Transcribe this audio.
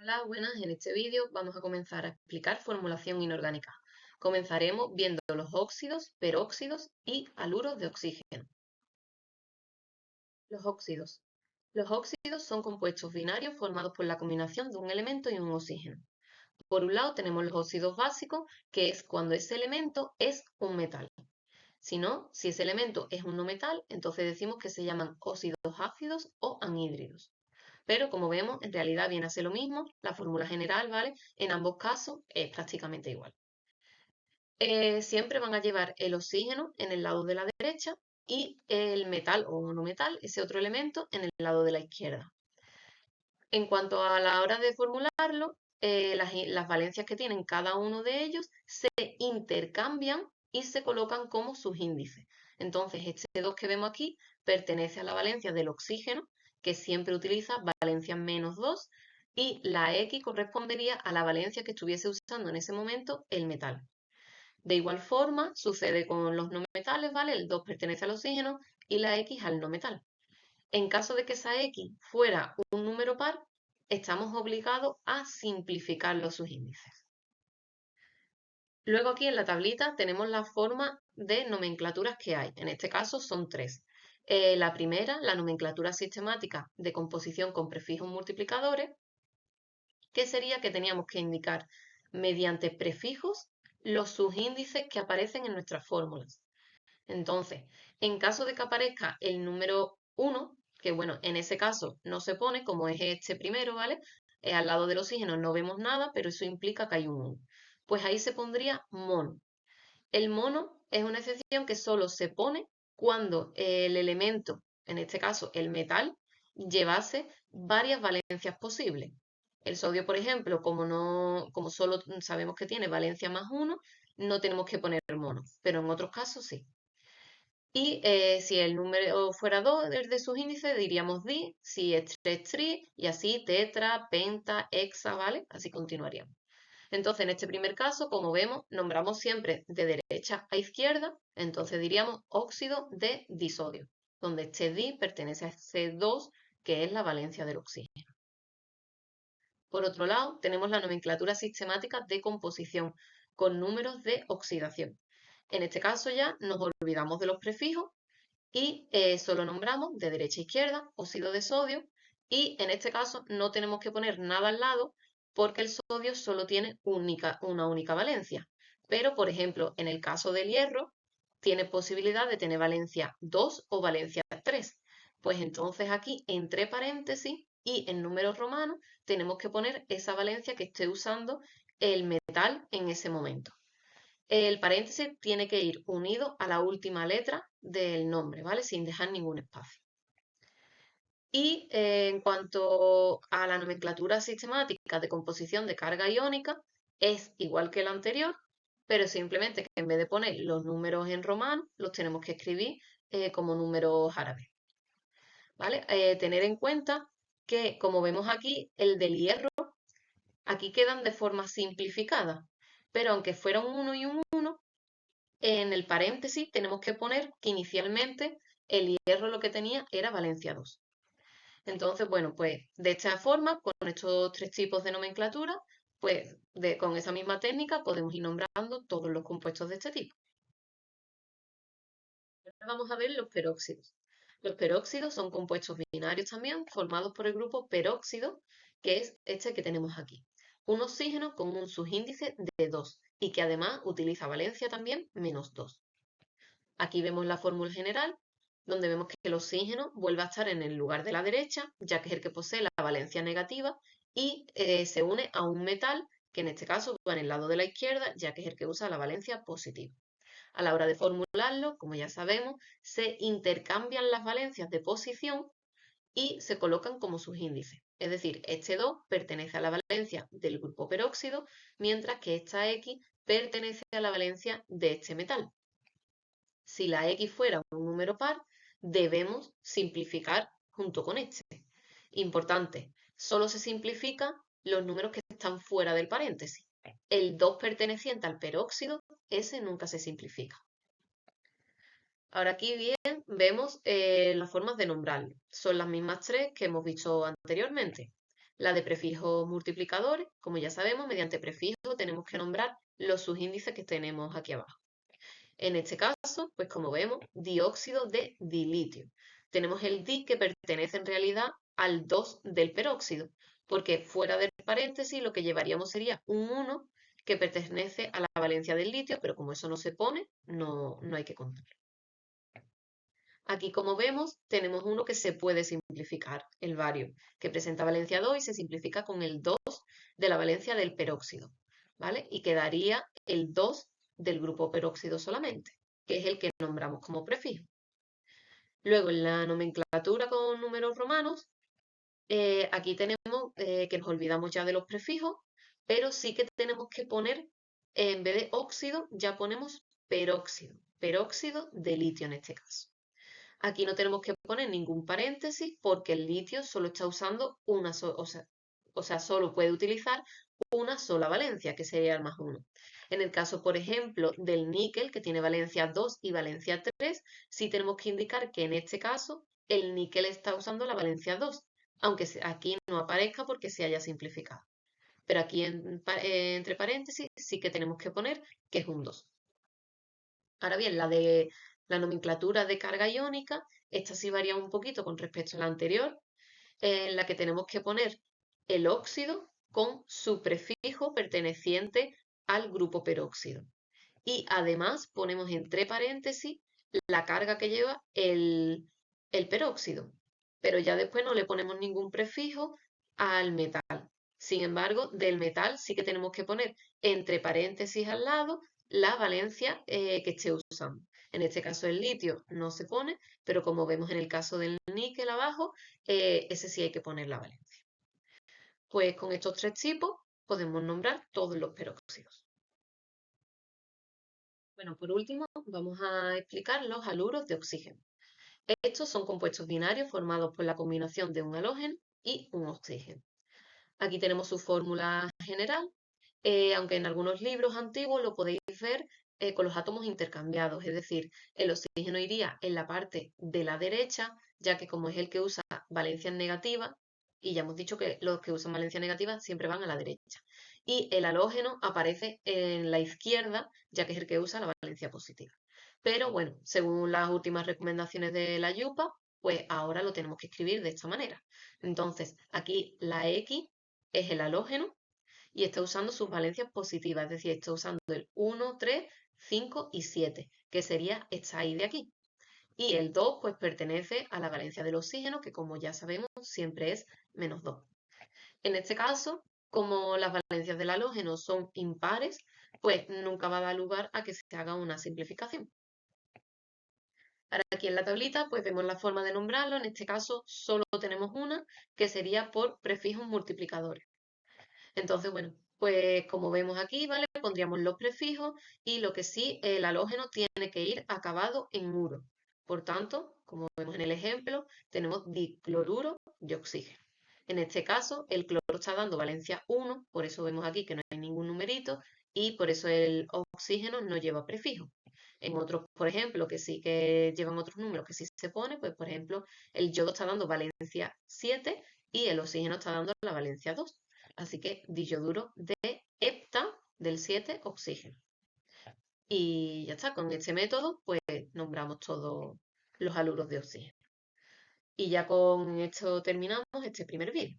Hola, buenas. En este vídeo vamos a comenzar a explicar formulación inorgánica. Comenzaremos viendo los óxidos, peróxidos y haluros de oxígeno. Los óxidos. Los óxidos son compuestos binarios formados por la combinación de un elemento y un oxígeno. Por un lado tenemos los óxidos básicos, que es cuando ese elemento es un metal. Si ese elemento es un no metal, entonces decimos que se llaman óxidos ácidos o anhídridos. Pero como vemos, en realidad viene a ser lo mismo, la fórmula general, ¿vale? En ambos casos es prácticamente igual. Siempre van a llevar el oxígeno en el lado de la derecha y el metal o no metal, ese otro elemento, en el lado de la izquierda. En cuanto a la hora de formularlo, las valencias que tienen cada uno de ellos se intercambian y se colocan como sus índices. Entonces, este 2 que vemos aquí pertenece a la valencia del oxígeno, que siempre utiliza valencia -2, y la X correspondería a la valencia que estuviese usando en ese momento el metal. De igual forma, sucede con los no metales, ¿vale? El 2 pertenece al oxígeno y la X al no metal. En caso de que esa X fuera un número par, estamos obligados a simplificar los subíndices. Luego aquí en la tablita tenemos la forma de nomenclaturas que hay. En este caso son tres. La primera, la nomenclatura sistemática de composición con prefijos multiplicadores, que sería que teníamos que indicar mediante prefijos los subíndices que aparecen en nuestras fórmulas. Entonces, en caso de que aparezca el número 1, que bueno, en ese caso no se pone, como es este primero, ¿vale? Al lado del oxígeno no vemos nada, pero eso implica que hay un 1. Pues ahí se pondría mono. El mono es una excepción que solo se pone cuando el elemento, en este caso el metal, llevase varias valencias posibles. El sodio, por ejemplo, como solo sabemos que tiene valencia +1, no tenemos que poner mono, pero en otros casos sí. Y si el número fuera 2 de sus índices, diríamos di, si es 3, tri, y así tetra, penta, hexa, ¿vale? Así continuaríamos. Entonces, en este primer caso, como vemos, nombramos siempre de derecha a izquierda, entonces diríamos óxido de disodio, donde este di pertenece a ese 2, que es la valencia del oxígeno. Por otro lado, tenemos la nomenclatura sistemática de composición, con números de oxidación. En este caso ya nos olvidamos de los prefijos y solo nombramos de derecha a izquierda óxido de sodio, y en este caso no tenemos que poner nada al lado porque el sodio solo tiene una única valencia. Pero, por ejemplo, en el caso del hierro, tiene posibilidad de tener valencia 2 o valencia 3. Pues entonces aquí, entre paréntesis y en números romanos, tenemos que poner esa valencia que esté usando el metal en ese momento. El paréntesis tiene que ir unido a la última letra del nombre, ¿vale? Sin dejar ningún espacio. Y en cuanto a la nomenclatura sistemática de composición de carga iónica, es igual que la anterior, pero simplemente que en vez de poner los números en romano, los tenemos que escribir como números árabes, ¿vale? Tener en cuenta que, como vemos aquí, el del hierro, aquí quedan de forma simplificada, pero aunque fuera un 1 y un 1, en el paréntesis tenemos que poner que inicialmente el hierro lo que tenía era valencia 2. Entonces, bueno, pues de esta forma, con estos tres tipos de nomenclatura, pues con esa misma técnica podemos ir nombrando todos los compuestos de este tipo. Ahora vamos a ver los peróxidos. Los peróxidos son compuestos binarios también, formados por el grupo peróxido, que es este que tenemos aquí. Un oxígeno con un subíndice de 2 y que además utiliza valencia también -2. Aquí vemos la fórmula general, donde vemos que el oxígeno vuelve a estar en el lugar de la derecha, ya que es el que posee la valencia negativa, y se une a un metal, que en este caso va en el lado de la izquierda, ya que es el que usa la valencia positiva. A la hora de formularlo, como ya sabemos, se intercambian las valencias de posición y se colocan como sus índices. Es decir, este 2 pertenece a la valencia del grupo peróxido, mientras que esta X pertenece a la valencia de este metal. Si la X fuera un número par, debemos simplificar junto con este. Importante, solo se simplifican los números que están fuera del paréntesis. El 2 perteneciente al peróxido, ese nunca se simplifica. Ahora aquí bien vemos las formas de nombrarlo. Son las mismas tres que hemos visto anteriormente. La de prefijos multiplicadores, como ya sabemos, mediante prefijo tenemos que nombrar los subíndices que tenemos aquí abajo. En este caso, pues como vemos, dióxido de dilitio. Tenemos el di que pertenece en realidad al 2 del peróxido, porque fuera del paréntesis lo que llevaríamos sería un 1 que pertenece a la valencia del litio, pero como eso no se pone, no hay que contar. Aquí, como vemos, tenemos uno que se puede simplificar, el bario, que presenta valencia 2 y se simplifica con el 2 de la valencia del peróxido, ¿vale? Y quedaría el 2 del grupo peróxido solamente, que es el que nombramos como prefijo. Luego, en la nomenclatura con números romanos, aquí tenemos que nos olvidamos ya de los prefijos, pero sí que tenemos que poner, en vez de óxido, ya ponemos peróxido de litio en este caso. Aquí no tenemos que poner ningún paréntesis porque el litio solo está usando una sola, o sea, solo puede utilizar una sola valencia, que sería el +1. En el caso, por ejemplo, del níquel, que tiene valencia 2 y valencia 3, sí tenemos que indicar que en este caso el níquel está usando la valencia 2, aunque aquí no aparezca porque se haya simplificado. Pero aquí entre paréntesis sí que tenemos que poner que es un 2. Ahora bien, la nomenclatura de carga iónica, esta sí varía un poquito con respecto a la anterior, en la que tenemos que poner el óxido con su prefijo perteneciente al grupo peróxido. Y además ponemos entre paréntesis la carga que lleva el peróxido, pero ya después no le ponemos ningún prefijo al metal. Sin embargo, del metal sí que tenemos que poner entre paréntesis al lado la valencia que esté usando. En este caso el litio no se pone, pero como vemos en el caso del níquel abajo, ese sí hay que poner la valencia. Pues con estos tres tipos podemos nombrar todos los peróxidos. Bueno, por último, vamos a explicar los haluros de oxígeno. Estos son compuestos binarios formados por la combinación de un halógeno y un oxígeno. Aquí tenemos su fórmula general, aunque en algunos libros antiguos lo podéis ver con los átomos intercambiados, es decir, el oxígeno iría en la parte de la derecha, ya que como es el que usa valencias negativas, y ya hemos dicho que los que usan valencia negativa siempre van a la derecha. Y el halógeno aparece en la izquierda, ya que es el que usa la valencia positiva. Pero bueno, según las últimas recomendaciones de la IUPAC, pues ahora lo tenemos que escribir de esta manera. Entonces, aquí la X es el halógeno y está usando sus valencias positivas, es decir, está usando el 1, 3, 5 y 7, que sería esta I de aquí. Y el 2 pues pertenece a la valencia del oxígeno, que como ya sabemos siempre es -2. En este caso, como las valencias del halógeno son impares, pues nunca va a dar lugar a que se haga una simplificación. Ahora aquí en la tablita pues vemos la forma de nombrarlo, en este caso solo tenemos una, que sería por prefijos multiplicadores. Entonces, bueno, pues como vemos aquí, ¿vale? Pondríamos los prefijos y lo que sí, el halógeno tiene que ir acabado en uro. Por tanto, como vemos en el ejemplo, tenemos dicloruro de oxígeno. En este caso, el cloro está dando valencia 1, por eso vemos aquí que no hay ningún numerito y por eso el oxígeno no lleva prefijo. En otros, por ejemplo, que sí que llevan otros números que sí se pone, pues por ejemplo, el yodo está dando valencia 7 y el oxígeno está dando la valencia 2. Así que diyoduro de hepta del 7 oxígeno. Y ya está, con este método pues nombramos todos los haluros de oxígeno. Y ya con esto terminamos este primer vídeo.